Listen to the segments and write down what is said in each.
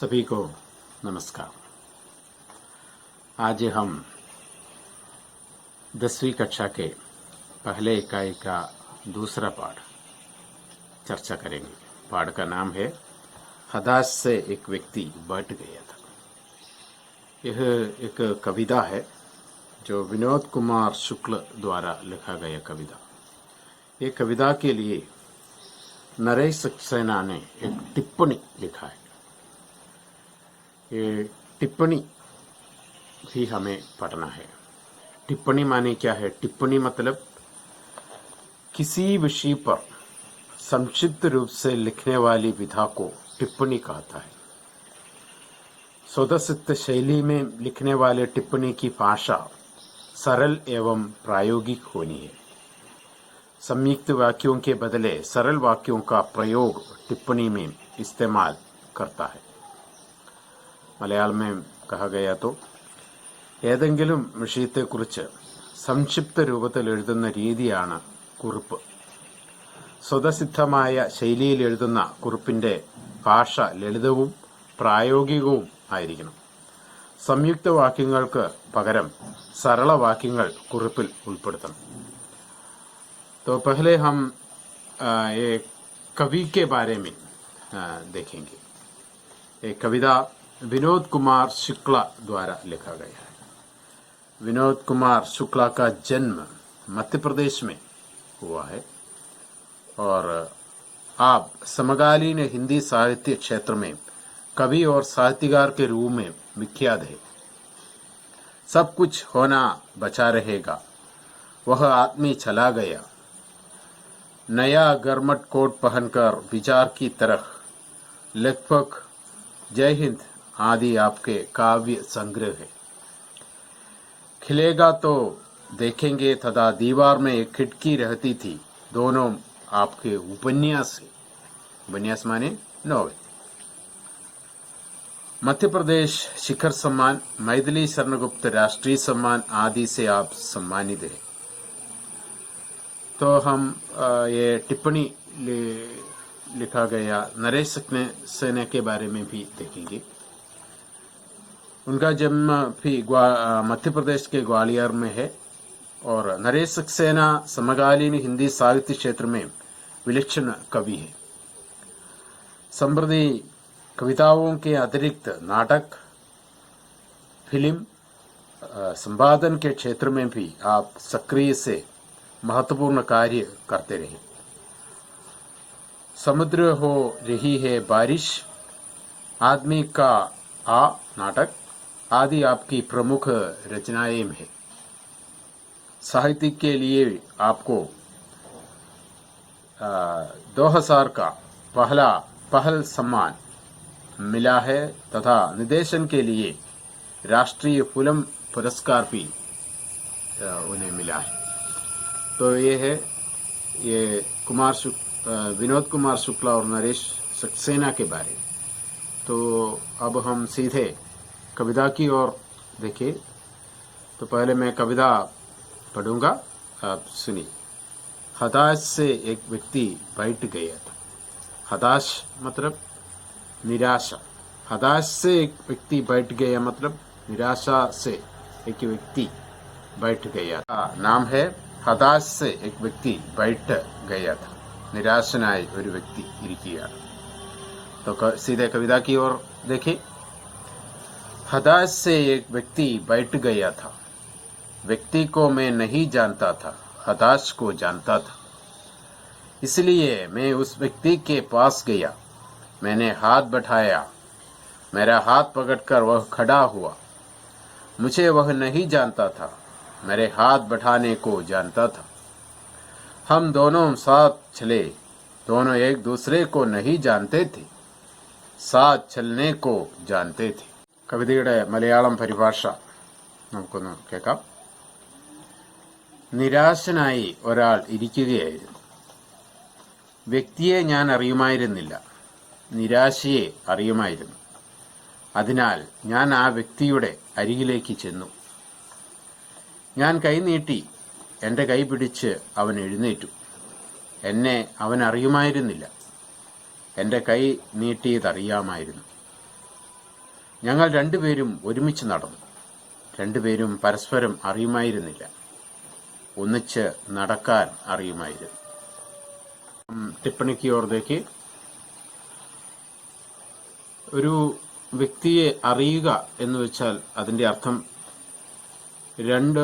सभी को नमस्कार। आज हम 10वीं कक्षा के पहले इकाई का दूसरा पाठ चर्चा करेंगे। पाठ का नाम है हताश से एक व्यक्ति बैठ गया था। यह एक कविता है जो विनोद कुमार शुक्ल द्वारा लिखा गया कविता। ये कविता के लिए नरेश सक्सेना ने एक टिप्पणी लिखा है। ये टिप्पणी भी हमें पढ़ना है। टिप्पणी माने क्या है? टिप्पणी मतलब किसी विषय पर संक्षिप्त रूप से लिखने वाली विधा को टिप्पणी कहता है। स्वतःसिद्ध शैली में लिखने वाले टिप्पणी की भाषा सरल एवं प्रायोगिक होनी है। संयुक्त वाक्यों के बदले सरल वाक्यों का प्रयोग टिप्पणी में इस्तेमाल करता है। മലയാളം में कहा गया तो ഏതെങ്കിലും വിഷയത്തെക്കുറിച്ച് സംക്ഷിപ്ത രൂപത്തിൽ എഴുതുന്ന രീതിയാണ് കുറിപ്പ്. സ്വതസിദ്ധമായ ശൈലിയിൽ എഴുതുന്ന കുറിപ്പിന്റെ ഭാഷ ലളിതവും പ്രായോഗികവും ആയിരിക്കണം. സംയുക്ത വാക്യങ്ങൾക്ക് പകരം सरल വാക്യങ്ങൾ കുറിപ്പിൽ ഉൾപ്പെടുത്തണം. तो पहले हम ये कवि के बारे में देखेंगे. ये कविता विनोद कुमार शुक्ला द्वारा लिखा गया है. विनोद कुमार शुक्ला का जन्म मध्य प्रदेश में हुआ है और आप समकालीन हिंदी साहित्य क्षेत्र में कवि और साहित्यकार के रूप में विख्यात है. सब कुछ होना बचा रहेगा, वह आदमी चला गया, नया गरमट कोट पहनकर विचार की तरह, लगभग जय हिंद आदि आपके काव्य संग्रह है. खिलेगा तो देखेंगे तथा दीवार में एक खिड़की रहती थी, दोनों आपके उपन्यास है. उपन्यास माने नॉवेल. मध्य प्रदेश शिखर सम्मान, मैथिली शरणगुप्त राष्ट्रीय सम्मान आदि से आप सम्मानित हैं. तो हम ये टिप्पणी लिखा गया नरेश सक्सेना के बारे में भी देखेंगे. उनका जन्म भी मध्य प्रदेश के ग्वालियर में है और नरेश सक्सेना समकालीन हिंदी साहित्य क्षेत्र में विलक्षण कवि है. संप्रति कविताओं के अतिरिक्त नाटक, फिल्म, संपादन के क्षेत्र में भी आप सक्रिय से महत्वपूर्ण कार्य करते रहे. समुद्र हो रही है बारिश, आदमी का आ नाटक आदि आपकी प्रमुख रचनाएं हैं. साहित्य के लिए आपको 2000 का पहल सम्मान मिला है तथा निर्देशन के लिए राष्ट्रीय फिल्म पुरस्कार भी उन्हें मिला है. तो ये है ये विनोद कुमार शुक्ला और नरेश सक्सेना के बारे. तो अब हम सीधे कविता की ओर देखिए. तो पहले मैं कविता पढ़ूंगा, आप सुनिए. हताश से एक व्यक्ति बैठ गया था. हताश मतलब निराशा. हताश से एक व्यक्ति बैठ गया मतलब निराशा से एक व्यक्ति बैठ गया. नाम है हताश से एक व्यक्ति बैठ गया था. निराशनाय ഒരു വ്യക്തി ഇരിക്കുകയാണ്. तो सीधे कविता की ओर देखिए. हताश से एक व्यक्ति बैठ गया था. व्यक्ति को मैं नहीं जानता था, हताश को जानता था. इसलिए मैं उस व्यक्ति के पास गया. मैंने हाथ बढ़ाया, मेरा हाथ पकड़कर वह खड़ा हुआ. मुझे वह नहीं जानता था, मेरे हाथ बढ़ाने को जानता था. हम दोनों साथ चले. दोनों एक दूसरे को नहीं जानते थे, साथ चलने को जानते थे. കവിതയുടെ മലയാളം പരിഭാഷ നമുക്കൊന്ന് കേൾക്കാം. നിരാശനായി ഒരാൾ ഇരിക്കുകയായിരുന്നു. വ്യക്തിയെ ഞാൻ അറിയുമായിരുന്നില്ല, നിരാശയെ അറിയുമായിരുന്നു. അതിനാൽ ഞാൻ ആ വ്യക്തിയുടെ അരികിലേക്ക് ചെന്നു. ഞാൻ കൈനീട്ടി, എൻ്റെ കൈ പിടിച്ച് അവൻ എഴുന്നേറ്റു. എന്നെ അവൻ അറിയുമായിരുന്നില്ല, എൻ്റെ കൈ നീട്ടിയതറിയാമായിരുന്നു. ഞങ്ങൾ രണ്ടുപേരും ഒരുമിച്ച് നടന്നു. രണ്ടുപേരും പരസ്പരം അറിയുമായിരുന്നില്ല. ഒന്നിച്ച് നടക്കാൻ അറിയുമായിരുന്നു. टिप्पणी की ओर देखिए. ഒരു വ്യക്തിയെ അറിയുക എന്ന് വെച്ചാൽ അതിന്റെ അർത്ഥം രണ്ട്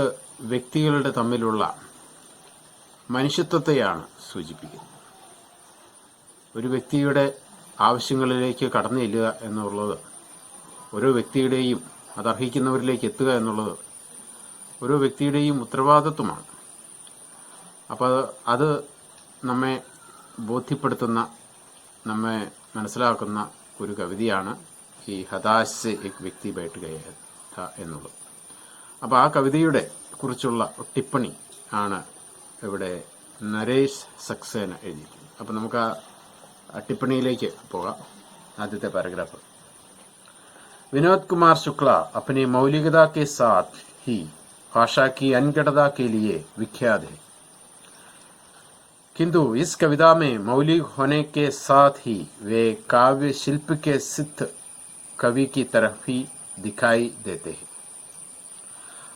വ്യക്തികളുടെ തമ്മിലുള്ള മനുഷ്യത്വത്തെയാണ് സൂചിപ്പിക്കുന്നത്. ഒരു വ്യക്തിയുടെ ആവശ്യങ്ങളിലേക്ക് കടന്നു ചെല്ലുക എന്നുള്ളത്, ഓരോ വ്യക്തിയുടെയും അതർഹിക്കുന്നവരിലേക്ക് എത്തുക എന്നുള്ളത് ഓരോ വ്യക്തിയുടെയും ഉത്തരവാദിത്വമാണ്. അപ്പോൾ അത് നമ്മെ ബോധ്യപ്പെടുത്തുന്ന, നമ്മെ മനസ്സിലാക്കുന്ന ഒരു കവിതയാണ് ഈ ഹതാശ് സെ എക് വ്യക്തി ബൈഠ് ഗയ ഥാ എന്നുള്ളത്. അപ്പോൾ ആ കവിതയുടെ കുറിച്ചുള്ള ടിപ്പണി ആണ് ഇവിടെ നരേഷ് സക്സേന എഴുതിയിരിക്കുന്നത്. അപ്പോൾ നമുക്ക് ആ टिप्पणीയിലേക്ക് പോകാം. ആദ്യത്തെ പാരഗ്രാഫ്. विनोद कुमार शुक्ला अपनी मौलिकता के साथ ही भाषा की अनगढ़ता के लिए विख्यात है, किंतु इस कविता में मौलिक होने के साथ ही वे काव्य शिल्प के सिद्ध कवि की तरफ ही दिखाई देते हैं.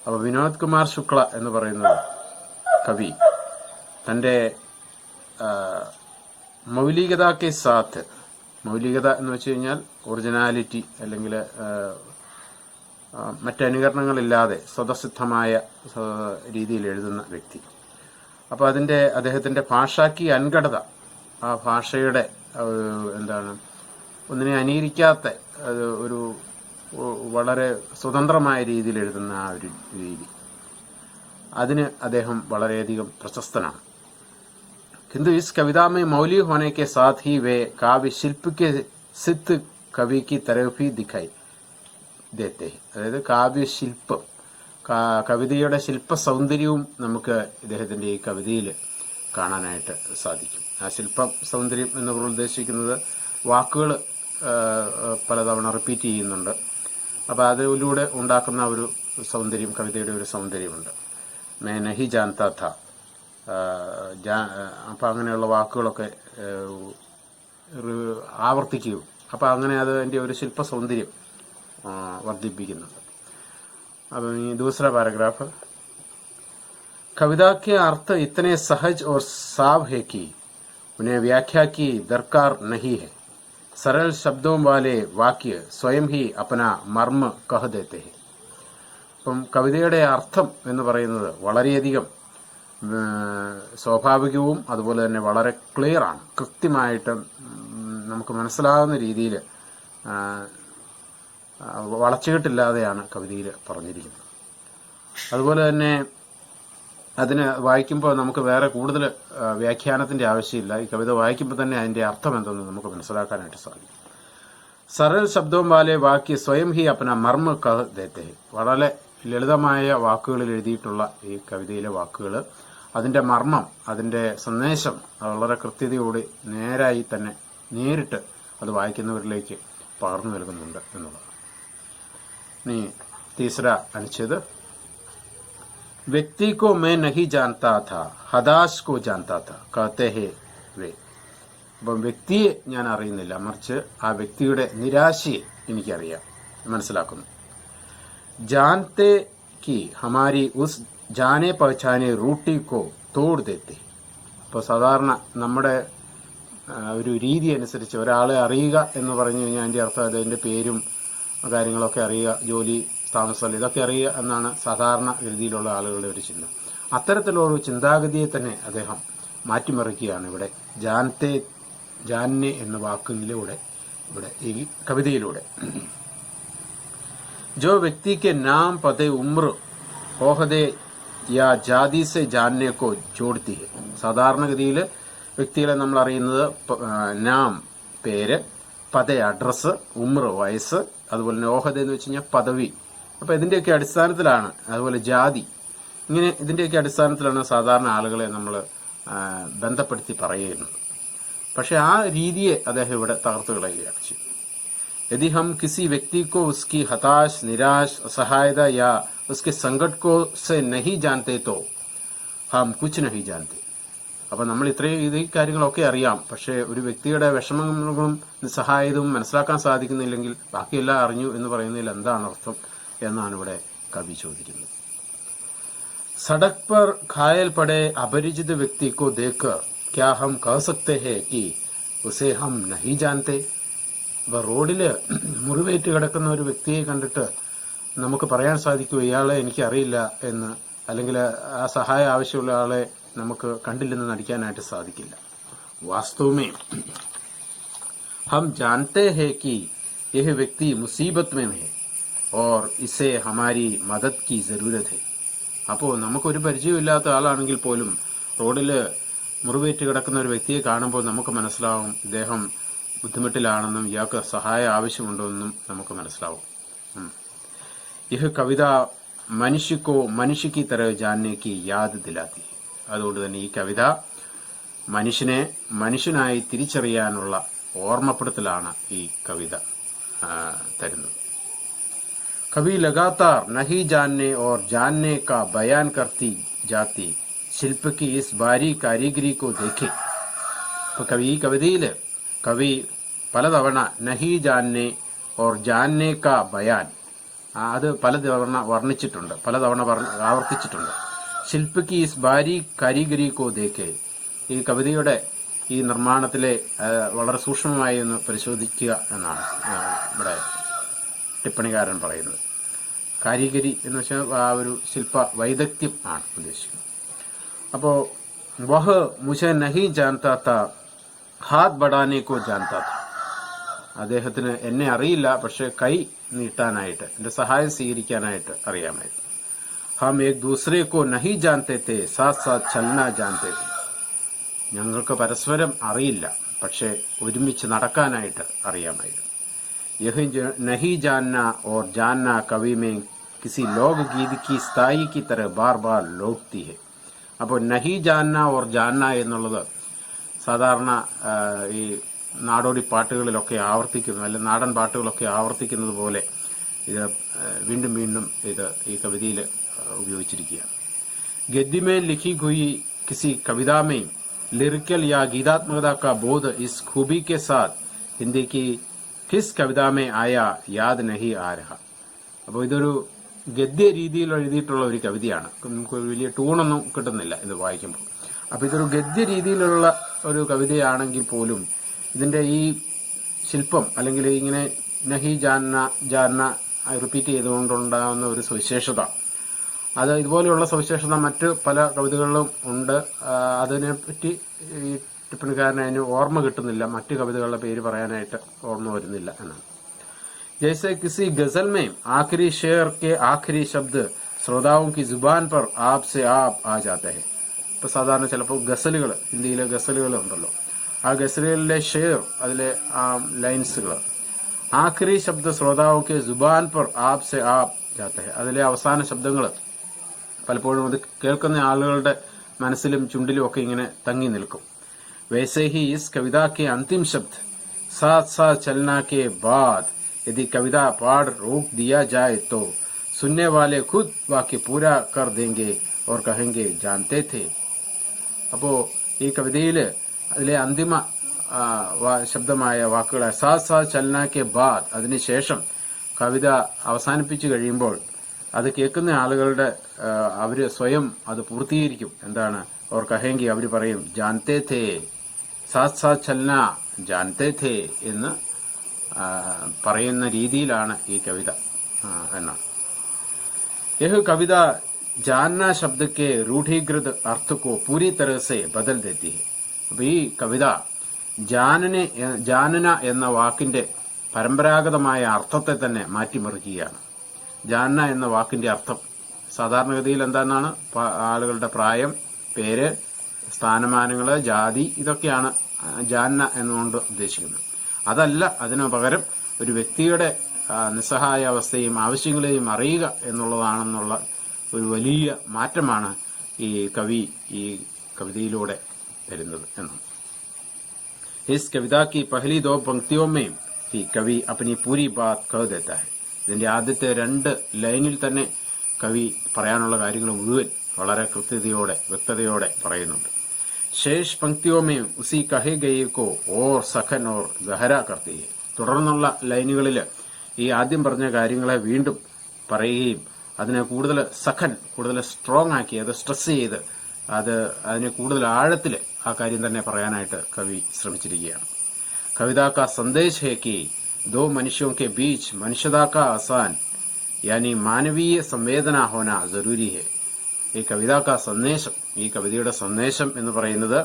अब विनोद कुमार शुक्ला എന്ന് പറയുന്നത് കവി തന്റെ മൗലികത കെ സാത്ത്, മൗലികത എന്ന് വെച്ച് കഴിഞ്ഞാൽ ഒറിജിനാലിറ്റി അല്ലെങ്കിൽ മറ്റനുകരണങ്ങളില്ലാതെ സ്വതസിദ്ധമായ രീതിയിൽ എഴുതുന്ന വ്യക്തി. അപ്പോൾ അദ്ദേഹത്തിന്റെ ഭാഷാക്ക് അൻഗഢത, ആ ഭാഷയുടെ ഒന്നിനെ അനുകരിക്കാത്ത ഒരു വളരെ സ്വതന്ത്രമായ രീതിയിൽ എഴുതുന്ന ആ ഒരു രീതി, അതിന് അദ്ദേഹം വളരെയധികം പ്രശസ്തനാണ്. किंतु इस कविता में मौलिक होने के साथ ही वे काव्य शिल्प के सिद्ध कवि की तरफ ही दिखाई देते हैं. അതായത് കാവ്യശില്പം, കവിതയുടെ ശില്പ സൗന്ദര്യവും നമുക്ക് ഇദ്ദേഹത്തിന്റെ ഈ കവിതയിൽ കാണാനായിട്ട് സാധിക്കും. ആ ശില്പ സൗന്ദര്യം എന്ന് ഉദ്ദേശിക്കുന്നത് വാക്കുകൾ പലതവണ റിപ്പീറ്റ് ചെയ്യുന്നുണ്ട്. അപ്പോൾ അതിലൂടെ ഉണ്ടാക്കുന്ന ഒരു സൗന്ദര്യം, കവിതയുടെ ഒരു സൗന്ദര്യമുണ്ട്. മേ നഹി ജാൻതാ ഥാ, അപ്പം അങ്ങനെയുള്ള വാക്കുകളൊക്കെ ആവർത്തിക്കുകയും അപ്പം അങ്ങനെ അതിൻ്റെ ഒരു ശില്പ സൗന്ദര്യം വർദ്ധിപ്പിക്കുന്നുണ്ട്. അപ്പം ഈ दूसरा पैराग्राफ. कविता के अर्थ इतने सहज और साफ है कि उन्हें व्याख्या की दरकार नहीं है. सरल शब्दों वाले वाक्य स्वयं ही अपना मर्म कह देते हैं. അപ്പം കവിതയുടെ അർത്ഥം എന്ന് പറയുന്നത് വളരെയധികം സ്വാഭാവികവും അതുപോലെ തന്നെ വളരെ ക്ലിയറാണ്. കൃത്യമായിട്ട് നമുക്ക് മനസ്സിലാകുന്ന രീതിയിൽ വളച്ചുകെട്ടില്ലാതെയാണ് കവിതയിൽ പറഞ്ഞിരിക്കുന്നത്. അതുപോലെ തന്നെ അതിന് വായിക്കുമ്പോൾ നമുക്ക് വേറെ കൂടുതൽ വ്യാഖ്യാനത്തിന്റെ ആവശ്യമില്ല. ഈ കവിത വായിക്കുമ്പോൾ തന്നെ അതിന്റെ അർത്ഥം എന്തെന്ന് നമുക്ക് മനസ്സിലാക്കാനായിട്ട് സാധിക്കും. सरल शब्दों वाले वाक्य स्वयं ही अपना मर्म कह देते हैं. വളരെ ലളിതമായ വാക്കുകളിൽ എഴുതിയിട്ടുള്ള ഈ കവിതയിലെ വാക്കുകൾ അതിന്റെ മർമ്മം, അതിന്റെ സന്ദേശം വളരെ കൃത്യതയോടെ നേരായി തന്നെ നേരിട്ട് അത് വായിക്കുന്നവരിലേക്ക് പകർന്നു നൽകുന്നുണ്ട് എന്നുള്ളതാണ്. ഇനി तीसरा അനുച്ഛേദ്. व्यक्ति को मैं नहीं जानता था, हदाश को जानता था, कहते हैं वे. അപ്പം വ്യക്തിയെ ഞാൻ അറിയുന്നില്ല, മറിച്ച് ആ വ്യക്തിയുടെ നിരാശയെ എനിക്കറിയാം, മനസ്സിലാക്കുന്നു. जानते कि हमारी उस जाने पहचाने रूटी को तोड़ देते. ഇപ്പോൾ സാധാരണ നമ്മുടെ ഒരു രീതി അനുസരിച്ച് ഒരാളെ അറിയുക എന്ന് പറഞ്ഞു കഴിഞ്ഞാൽ അതിൻ്റെ അർത്ഥം അതിൻ്റെ പേരും കാര്യങ്ങളൊക്കെ അറിയുക, ജോലി, താമസം, ഇതൊക്കെ അറിയുക എന്നാണ് സാധാരണ രീതിയിലുള്ള ആളുകളുടെ ഒരു ചിന്ത. അത്തരത്തിലുള്ള ഒരു ചിന്താഗതിയെ തന്നെ അദ്ദേഹം മാറ്റിമറിക്കുകയാണ് ഇവിടെ ജാന്നെ എന്ന വാക്കിലൂടെ, ഇവിടെ ഈ കവിതയിലൂടെ. जो व्यक्ति के नाम, पते, उम्र, ओहदे या जाതി से जानने को जोड़ती है. സാധാരണഗതിയിൽ വ്യക്തികളെ നമ്മൾ അറിയുന്നത് നാം, പേര്, പത, അഡ്രസ്സ്, ഉമ്ര, വയസ്സ്, അതുപോലെ തന്നെ ഓഹദ എന്ന് വെച്ച് കഴിഞ്ഞാൽ പദവി. അപ്പോൾ ഇതിൻ്റെയൊക്കെ അടിസ്ഥാനത്തിലാണ്, അതുപോലെ ജാതി, ഇങ്ങനെ ഇതിൻ്റെയൊക്കെ അടിസ്ഥാനത്തിലാണ് സാധാരണ ആളുകളെ നമ്മൾ ബന്ധപ്പെടുത്തി പറയുന്നത്. പക്ഷെ ആ രീതിയെ അദ്ദേഹം ഇവിടെ തകർത്ത് കളയുകയാണ് ചെയ്യുന്നത്. यदि हम किसी व्यक्ति को उसकी हताश, निराश, असहायता या उसके संकट को से नहीं जानते तो हम कुछ नहीं जानते. അപ്പം നമ്മൾ ഇത്രയും ഈ കാര്യങ്ങളൊക്കെ അറിയാം. പക്ഷേ ഒരു വ്യക്തിയുടെ വിഷമങ്ങളും നിസ്സഹായതയും മനസ്സിലാക്കാൻ സാധിക്കുന്നില്ലെങ്കിൽ ബാക്കിയെല്ലാം അറിഞ്ഞു എന്ന് പറയുന്നതിൽ എന്താണ് അർത്ഥം എന്നാണ് ഇവിടെ കവി ചോദിക്കുന്നത്. सड़क पर घायल पड़े अपरिचित व्यक्ति को देखकर क्या हम कह सकते हैं कि उसे हम नहीं जानते? അപ്പോൾ റോഡില് മുറിവേറ്റ് കിടക്കുന്ന ഒരു വ്യക്തിയെ കണ്ടിട്ട് നമുക്ക് പറയാൻ സാധിക്കുമോ ഇയാളെ എനിക്കറിയില്ല എന്ന്, അല്ലെങ്കിൽ ആ സഹായം ആവശ്യമുള്ള ആളെ നമുക്ക് കണ്ടില്ലെന്ന് നടിക്കാനായിട്ട് സാധിക്കില്ല. വാസ്തവമേ हम जानते हैं कि यह व्यक्ति मुसीबत में है और इसे हमारी मदद की जरूरत है. അപ്പോൾ നമുക്കൊരു പരിചയമില്ലാത്ത ആളാണെങ്കിൽ പോലും റോഡിൽ മുറിവേറ്റ് കിടക്കുന്ന ഒരു വ്യക്തിയെ കാണുമ്പോൾ നമുക്ക് മനസ്സിലാവും ഇദ്ദേഹം ബുദ്ധിമുട്ടിലാണെന്നും ഇയാൾക്ക് സഹായം ആവശ്യമുണ്ടെന്നും നമുക്ക് മനസ്സിലാവും. യഹ് കവിത മനുഷ്യക്കോ മനുഷ്യക്ക് തര ജാനേക്ക് യാദ് ദിലാത്തി. അതുകൊണ്ട് തന്നെ ഈ കവിത മനുഷ്യനെ മനുഷ്യനായി തിരിച്ചറിയാനുള്ള ഓർമ്മപ്പെടുത്തലാണ് ഈ കവിത തരുന്നത്. कभी लगातार नहीं जानने और जानने का बयान करती जाती शिल्प की इस भारी कारीगरी को देखे. कवि कविതയിൽ കവി പലതവണ നഹി ജാന്നെ ഓർ ജാന്നെ കാ ബയാൻ അത് പലതവണ വർണ്ണിച്ചിട്ടുണ്ട്, പലതവണ ആവർത്തിച്ചിട്ടുണ്ട്. ശില്പ കി ഇസ് ഭാരി കാരീഗരി കോ ദേഖെ. ഈ കവിതയുടെ ഈ നിർമ്മാണത്തിലെ വളരെ സൂക്ഷ്മമായി ഒന്ന് പരിശോധിക്കുക എന്നാണ് ഇവിടെ ടിപ്പണികാരൻ പറയുന്നത്. കാരിഗരി എന്ന് വെച്ചാൽ ആ ഒരു ശില്പ വൈദഗ്ധ്യം ആണ് ഉദ്ദേശിക്കുന്നത്. അപ്പോൾ വഹ് മുझे नहीं जानता था हाथ बढ़ाने को जानता था. അദ്ദേഹത്തിന് എന്നെ അറിയില്ല, പക്ഷെ കൈ നീട്ടാനായിട്ട് എൻ്റെ സഹായം സ്വീകരിക്കാനായിട്ട് അറിയാമായിരുന്നു. हम एक दूसरे को नहीं जानते थे साथ साथ चलना जानते थे. ഞങ്ങൾക്ക് പരസ്പരം അറിയില്ല, പക്ഷെ ഒരുമിച്ച് നടക്കാനായിട്ട് അറിയാമായിരുന്നു. यह नहीं जानना और जानना कवि में किसी लोक गीत की स्थाई की तरह बार बार लौटती है. അപ്പോൾ നഹി ജാന്ന ഓർ ജാന്ന എന്നുള്ളത് സാധാരണ ഈ നാടോടി പാട്ടുകളിലൊക്കെ ആവർത്തിക്കുന്നു, അല്ലെങ്കിൽ നാടൻ പാട്ടുകളൊക്കെ ആവർത്തിക്കുന്നത് പോലെ ഇത് വീണ്ടും വീണ്ടും ഇത് ഈ കവിതയിൽ ഉപയോഗിച്ചിരിക്കുകയാണ്. ഗദ്യമേ ലിഖി ഹുയി കിസി കവിതാ മേ लिरिकल या गीतात्मकता का बोध इस खूबी के साथ हिंदी की किस कविता में आया याद नहीं आ रहा. അപ്പോൾ ഇതൊരു ഗദ്യ രീതിയിൽ എഴുതിയിട്ടുള്ള ഒരു കവിതയാണ്. നമുക്ക് വലിയ ടൂണൊന്നും കിട്ടുന്നില്ല ഇത് വായിക്കുമ്പോൾ. അപ്പോൾ ഇതൊരു ഗദ്യ രീതിയിലുള്ള ഒരു കവിതയാണെങ്കിൽ പോലും ഇതിന്റെ ഈ ശില്പം അല്ലെങ്കിൽ ഇങ്ങനെ നഹി ജാന്ന ജാന്ന റിപ്പീറ്റ് ചെയ്തുകൊണ്ടുണ്ടാകുന്ന ഒരു സവിശേഷത, അത് ഇതുപോലെയുള്ള സവിശേഷത മറ്റ് പല കവിതകളിലും ഉണ്ട്. അതിനെപ്പറ്റി ഈ ടിപ്പണിക്കാരന് അതിന് ഓർമ്മ കിട്ടുന്നില്ല, മറ്റു കവിതകളുടെ പേര് പറയാനായിട്ട് ഓർമ്മ വരുന്നില്ല എന്നാണ്. जैसे किसी गजल में आखिरी शेर के आखिरी शब्द ശ്രോതാവും की जुबान पर आप से आप आ जाता है. ഇപ്പൊ സാധാരണ ചിലപ്പോൾ ഗസലുകൾ, ഹിന്ദിയിലെ ഗസലുകൾ ഉണ്ടല്ലോ, ആ ഗസലുകളിലെ ഷെയർ, അതിലെ ആ ലൈൻസുകൾ ആഖിരി ശബ്ദ ശ്രോതാവും के जुबान पर आप से आप जाता है, അതിലെ അവസാന ശബ്ദങ്ങൾ പലപ്പോഴും അത് കേൾക്കുന്ന ആളുകളുടെ മനസ്സിലും ചുണ്ടിലും ഒക്കെ ഇങ്ങനെ തങ്ങി നിൽക്കും. वैसे ही इस कविता के अंतिम शब्द साथ साथ चलना के बाद यदि कविता पाठ रोक दिया जाए तो सुनने वाले खुद वाक्य पूरा कर देंगे और कहेंगे जानते थे. അപ്പോൾ ഈ കവിതയിൽ അതിലെ അന്തിമ ശബ്ദമായ വാക്കുകൾ സാത്ത് സാത്ത് ചലന കെ ബാദ്, അതിനുശേഷം കവിത അവസാനിപ്പിച്ചു കഴിയുമ്പോൾ അത് കേൾക്കുന്ന ആളുകളുടെ അവര് സ്വയം അത് പൂർത്തീകരിക്കും. എന്താണ്? ഓർ കഹെങ്കി, അവർ പറയും ജാൻതേ ഥേ, സാത്ത് സാത്ത് ചലന ജാൻതേ ഥേ എന്ന് പറയുന്ന രീതിയിലാണ് ഈ കവിത എന്നാണ്. യഹ് കവിത ജാന്ന ശബ്ദ കെ രൂഢീകൃത അർത്ഥ കോ പൂരി തരഹ സെ ബദൽ ദേത്തി ഹെ. അപ്പൊ ഈ കവിത ജാനന എന്ന വാക്കിന്റെ പരമ്പരാഗതമായ അർത്ഥത്തെ തന്നെ മാറ്റിമറിക്കുകയാണ്. ജാന്ന എന്ന വാക്കിന്റെ അർത്ഥം സാധാരണഗതിയിൽ എന്താണെന്നാണ്? ആളുകളുടെ പ്രായം, പേര്, സ്ഥാനമാനങ്ങള്, ജാതി, ഇതൊക്കെയാണ് ജാന്ന എന്നുകൊണ്ട് ഉദ്ദേശിക്കുന്നത്. അതല്ല, അതിനു പകരം ഒരു വ്യക്തിയുടെ നിസ്സഹായ അവസ്ഥയും ആവശ്യങ്ങളെയും അറിയുക എന്നുള്ളതാണെന്നുള്ള ഒരു വലിയ മാറ്റമാണ് ഈ കവി ഈ കവിതയിലൂടെ തരുന്നത് എന്നാണ്. इस कविता की पहली दो पंक्तियों में ही कवि अपनी पूरी बात कह देता है. ഇതിന്റെ ആദ്യത്തെ 2 ലൈനിൽ തന്നെ കവി പറയാനുള്ള കാര്യങ്ങൾ മുഴുവൻ വളരെ കൃത്യതയോടെ വ്യക്തതയോടെ പറയുന്നുണ്ട്. शेष पंक्तियों में उसी कहे गए को और सखन और गहरा करती है. തുടർന്നുള്ള ലൈനുകളിൽ ഈ ആദ്യം പറഞ്ഞ കാര്യങ്ങളെ വീണ്ടും പറയുകയും അതിനെ കൂടുതൽ സഖൻ, കൂടുതൽ സ്ട്രോങ് ആക്കി, അത് സ്ട്രെസ് ചെയ്ത് അതിനെ കൂടുതൽ ആഴത്തിൽ ആ കാര്യം തന്നെ പറയാനായിട്ട് കവി ശ്രമിച്ചിരിക്കുകയാണ്. कविता का संदेश है कि दो मनुष्यों के बीच मनुष्यता का आसान यानी मानवीय संवेदना होना जरूरी है. ഈ കവിത കാ സന്ദേശം, ഈ കവിതയുടെ സന്ദേശം എന്ന് പറയുന്നത്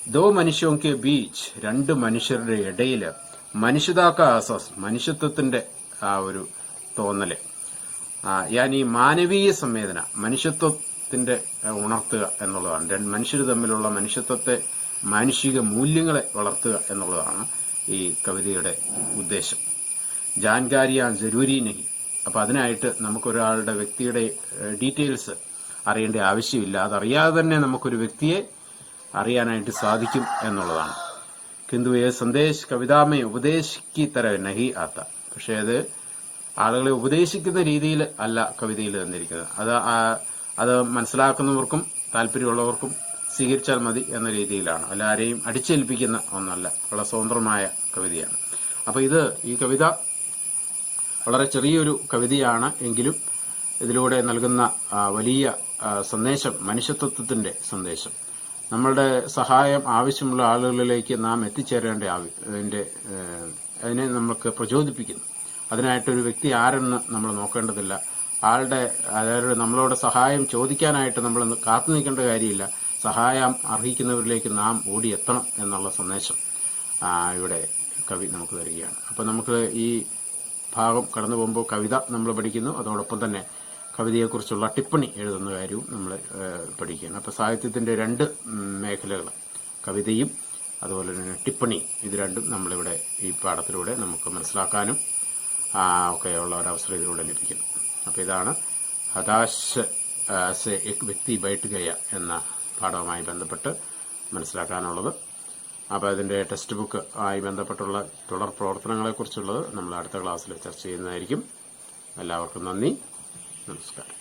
ദോ മനുഷ്യോं के बीच, രണ്ട് മനുഷ്യരുടെ ഇടയിൽ മനുഷ്യതാ കാ ആസാസ്, മനുഷ്യത്വത്തിന്റെ ആ ഒരു തോന്നല്, യാനി മാനവീയ സംവേദന, മനുഷ്യത്വത്തിന്റെ ഉണർത്തുക എന്നുള്ളതാണ്. മനുഷ്യർ തമ്മിലുള്ള മനുഷ്യത്വത്തെ, മാനുഷിക മൂല്യങ്ങളെ വളർത്തുക എന്നുള്ളതാണ് ഈ കവിതയുടെ ഉദ്ദേശം. ജാൻകാരിയാ ജരൂരി നഹി. അപ്പൊ അതിനായിട്ട് നമുക്കൊരാളുടെ വ്യക്തിയുടെ ഡീറ്റെയിൽസ് അറിയേണ്ട ആവശ്യമില്ല. അതറിയാതെ തന്നെ നമുക്കൊരു വ്യക്തിയെ അറിയാനായിട്ട് സാധിക്കും എന്നുള്ളതാണ്. കിന്തു ഏ സന്ദേശ് കവിതാമേ ഉപദേശിക്കി തര നഹി ആത്ത. പക്ഷെ അത് ആളുകളെ ഉപദേശിക്കുന്ന രീതിയിൽ അല്ല കവിതയിൽ തന്നിരിക്കുന്നത്. അത് മനസ്സിലാക്കുന്നവർക്കും താല്പര്യമുള്ളവർക്കും സ്വീകരിച്ചാൽ മതി എന്ന രീതിയിലാണ്. അല്ല ആരെയും അടിച്ചേൽപ്പിക്കുന്ന ഒന്നല്ല, വളരെ സ്വതന്ത്രമായ കവിതയാണ്. അപ്പൊ ഈ കവിത വളരെ ചെറിയൊരു കവിതയാണ് എങ്കിലും ഇതിലൂടെ നൽകുന്ന വലിയ സന്ദേശം, മനുഷ്യത്വത്തിന്റെ സന്ദേശം. നമ്മളുടെ സഹായം ആവശ്യമുള്ള ആളുകളിലേക്ക് നാം എത്തിച്ചേരേണ്ട അതിനെ നമുക്ക് പ്രചോദിപ്പിക്കുന്നു. അതിനായിട്ടൊരു വ്യക്തി ആരെന്ന് നമ്മൾ നോക്കേണ്ടതില്ല. അതായത് നമ്മളോട് സഹായം ചോദിക്കാനായിട്ട് നമ്മൾ കാത്തു നിൽക്കേണ്ട കാര്യമില്ല. സഹായം അർഹിക്കുന്നവരിലേക്ക് നാം ഓടിയെത്തണം എന്നുള്ള സന്ദേശം ഇവിടെ കവി നമുക്ക് തരികയാണ്. അപ്പോൾ നമുക്ക് ഈ ഭാഗം കടന്നു പോകുമ്പോൾ കവിത നമ്മൾ പഠിക്കുന്നു, അതോടൊപ്പം തന്നെ കവിതയെക്കുറിച്ചുള്ള ടിപ്പണി എഴുതുന്ന കാര്യവും നമ്മൾ പഠിക്കുകയാണ്. അപ്പോൾ സാഹിത്യത്തിന്റെ രണ്ട് മേഖലകൾ, കവിതയും അതുപോലെ തന്നെ ടിപ്പണി, ഇത് രണ്ടും നമ്മളിവിടെ ഈ പാഠത്തിലൂടെ നമുക്ക് മനസ്സിലാക്കാനും ഒക്കെയുള്ള ഒരവസരം ഇതിലൂടെ ലഭിക്കുന്നു. അപ്പോൾ ഇതാണ് ഹതാശ് സെ എക് വ്യക്തി ബൈഠ് ഗയ എന്ന പാഠവുമായി ബന്ധപ്പെട്ട് മനസ്സിലാക്കാനുള്ളത്. അപ്പോൾ അതിൻ്റെ ടെക്സ്റ്റ് ബുക്ക് ആയി ബന്ധപ്പെട്ടുള്ള തുടർ പ്രവർത്തനങ്ങളെക്കുറിച്ചുള്ളത് നമ്മൾ അടുത്ത ക്ലാസ്സിൽ ചർച്ച ചെയ്യുന്നതായിരിക്കും. എല്ലാവർക്കും നന്ദി, നമസ്കാരം.